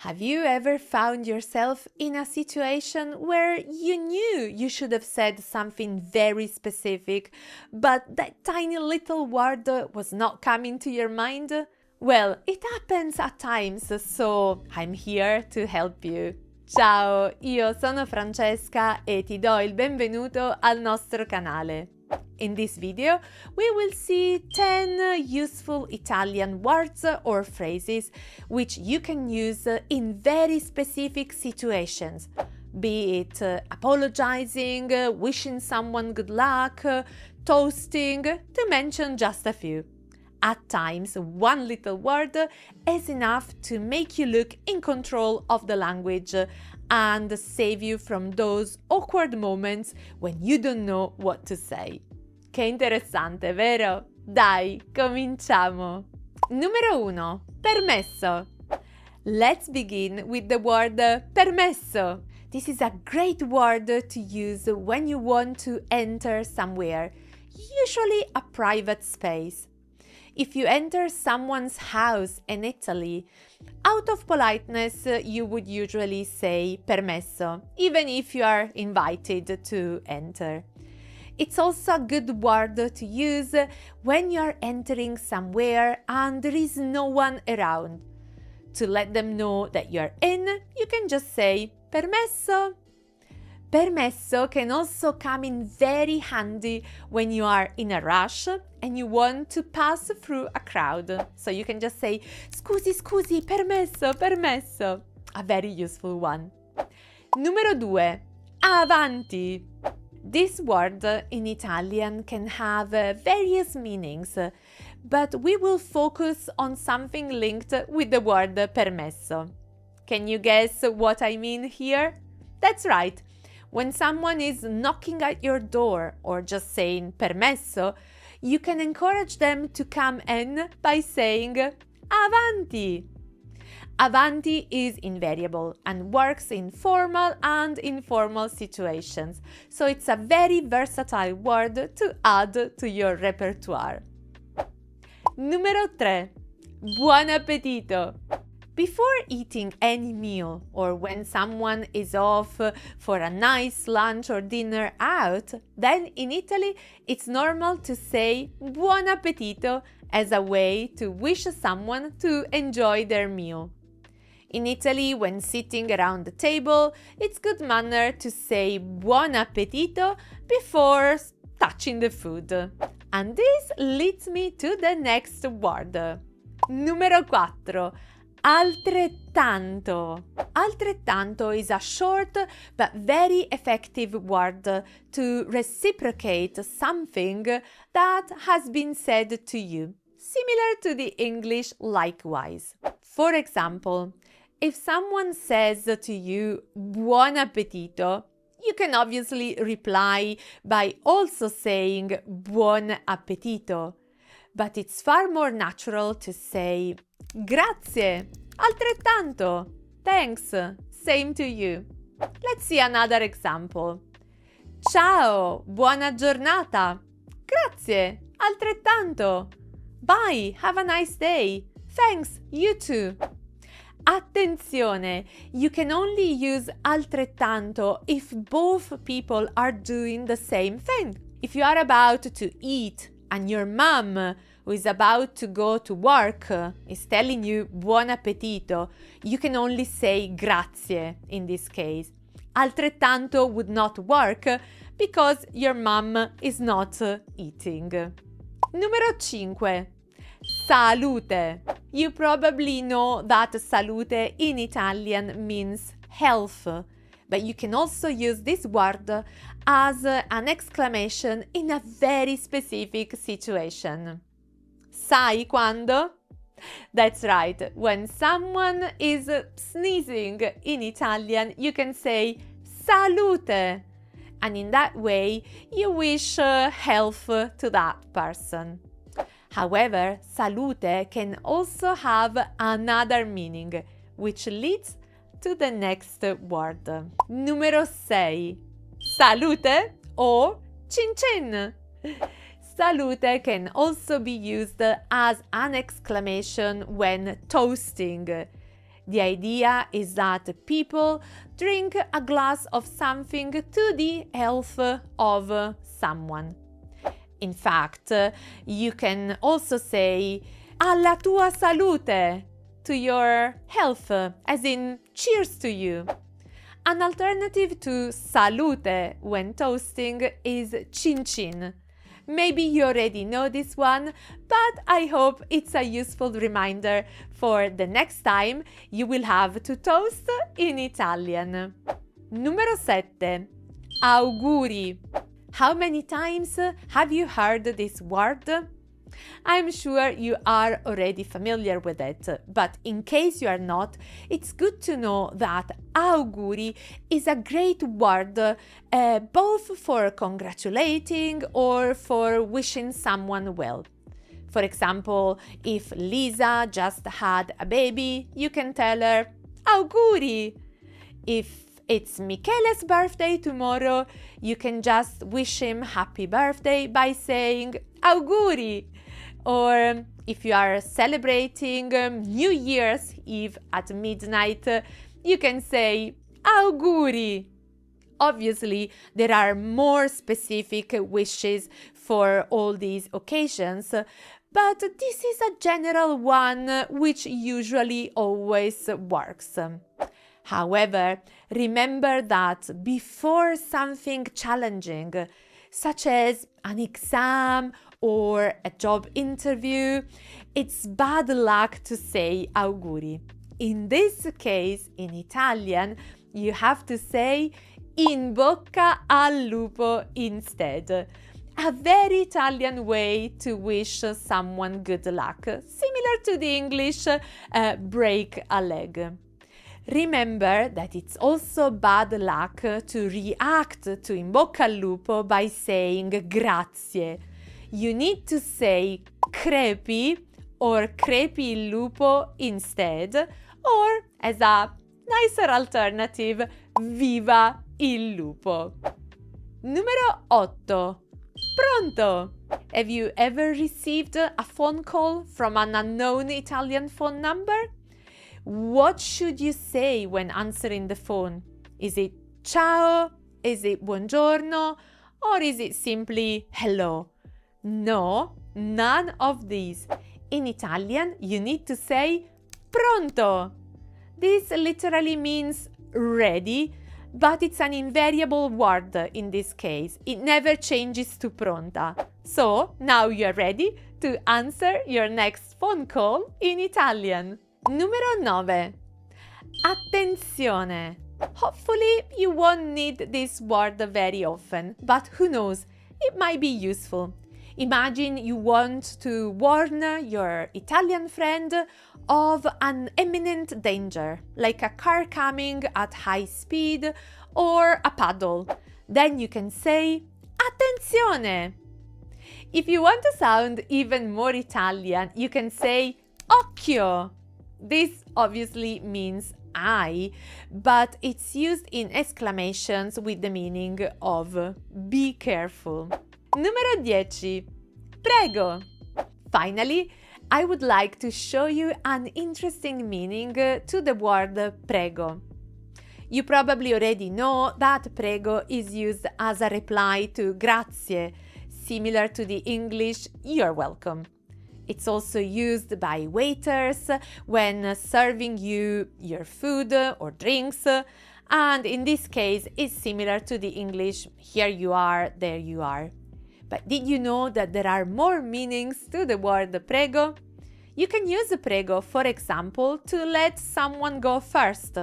Have you ever found yourself in a situation where you knew you should have said something very specific, but that tiny little word was not coming to your mind? Well, it happens at times, so I'm here to help you. Ciao, io sono Francesca e ti do il benvenuto al nostro canale. In this video, we will see 10 useful Italian words or phrases which you can use in very specific situations, be it apologizing, wishing someone good luck, toasting, to mention just a few. At times, one little word is enough to make you look in control of the language and save you from those awkward moments when you don't know what to say. Che interessante, vero? Dai, cominciamo! Numero 1. Permesso. Let's begin with the word permesso. This is a great word to use when you want to enter somewhere, usually a private space. If you enter someone's house in Italy, out of politeness, you would usually say permesso, even if you are invited to enter. It's also a good word to use when you are entering somewhere and there is no one around. To let them know that you're in, you can just say permesso. Permesso can also come in very handy when you are in a rush and you want to pass through a crowd. So you can just say scusi, permesso, permesso. A very useful one. Numero 2. Avanti. This word in Italian can have various meanings, but we will focus on something linked with the word permesso. Can you guess what I mean here? That's right. When someone is knocking at your door or just saying permesso, you can encourage them to come in by saying avanti. Avanti is invariable and works in formal and informal situations, so it's a very versatile word to add to your repertoire. Numero 3. Buon appetito. Before eating any meal or when someone is off for a nice lunch or dinner out, then in Italy it's normal to say buon appetito as a way to wish someone to enjoy their meal. In Italy, when sitting around the table, it's good manner to say buon appetito before touching the food. And this leads me to the next word. Numero 4. Altrettanto. Altrettanto is a short but very effective word to reciprocate something that has been said to you, similar to the English likewise. For example, if someone says to you buon appetito, you can obviously reply by also saying buon appetito, but it's far more natural to say grazie, altrettanto, thanks, same to you. Let's see another example. Ciao, buona giornata. Grazie, altrettanto. Bye, have a nice day. Thanks, you too. Attenzione, you can only use altrettanto if both people are doing the same thing. If you are about to eat and your mom, who is about to go to work, is telling you buon appetito, you can only say grazie in this case. Altrettanto would not work because your mom is not eating. Numero 5. Salute. You probably know that salute in Italian means health, but you can also use this word as an exclamation in a very specific situation. Sai quando? That's right, when someone is sneezing in Italian, you can say salute, and in that way you wish health to that person. However, salute can also have another meaning, which leads to the next word. Numero 6. Salute or cin cin. Salute can also be used as an exclamation when toasting. The idea is that people drink a glass of something to the health of someone. In fact, you can also say alla tua salute, to your health, as in cheers to you. An alternative to salute when toasting is cin cin. Maybe you already know this one, but I hope it's a useful reminder for the next time you will have to toast in Italian. Numero 7. Auguri. How many times have you heard this word? I'm sure you are already familiar with it, but in case you are not, it's good to know that auguri is a great word both for congratulating or for wishing someone well. For example, if Lisa just had a baby, you can tell her auguri. If it's Michele's birthday tomorrow, you can just wish him happy birthday by saying auguri. Or if you are celebrating New Year's Eve at midnight, you can say auguri. Obviously, there are more specific wishes for all these occasions, but this is a general one which usually always works. However, remember that before something challenging, such as an exam or a job interview, it's bad luck to say auguri. In this case, in Italian, you have to say in bocca al lupo instead. A very Italian way to wish someone good luck, similar to the English break a leg. Remember that it's also bad luck to react to in bocca al lupo by saying grazie. You need to say crepi or crepi il lupo instead, or as a nicer alternative, viva il lupo. Numero 8. Pronto! Have you ever received a phone call from an unknown Italian phone number? What should you say when answering the phone? Is it ciao? Is it buongiorno? Or is it simply hello? No, none of these. In Italian, you need to say pronto. This literally means ready, but it's an invariable word in this case. It never changes to pronta. So, now you're ready to answer your next phone call in Italian. Numero 9. Attenzione. Hopefully you won't need this word very often, but who knows, it might be useful. Imagine you want to warn your Italian friend of an imminent danger, like a car coming at high speed or a puddle. Then you can say attenzione. If you want to sound even more Italian, you can say occhio. This obviously means eye, but it's used in exclamations with the meaning of be careful. Numero 10. Prego. Finally, I would like to show you an interesting meaning to the word prego. You probably already know that prego is used as a reply to grazie, similar to the English you're welcome. It's also used by waiters when serving you your food or drinks, and in this case it's similar to the English here you are, there you are. But did you know that there are more meanings to the word prego? You can use prego, for example, to let someone go first.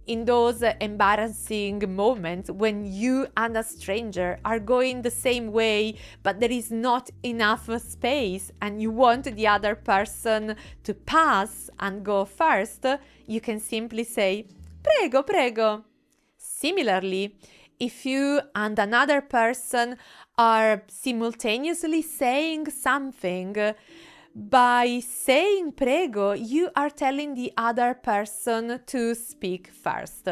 In those embarrassing moments when you and a stranger are going the same way, but there is not enough space and you want the other person to pass and go first, you can simply say, prego, prego. Similarly, if you and another person are simultaneously saying something, by saying prego, you are telling the other person to speak first.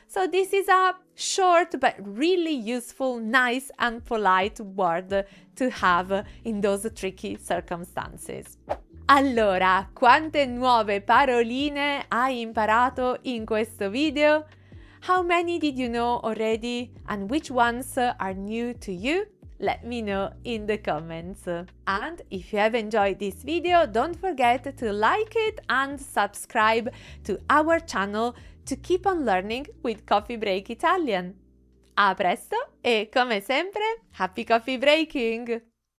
So this is a short but really useful, nice and polite word to have in those tricky circumstances. Allora, quante nuove paroline hai imparato in questo video? How many did you know already and which ones are new to you? Let me know in the comments. And if you have enjoyed this video, don't forget to like it and subscribe to our channel to keep on learning with Coffee Break Italian. A presto e come sempre, happy coffee breaking!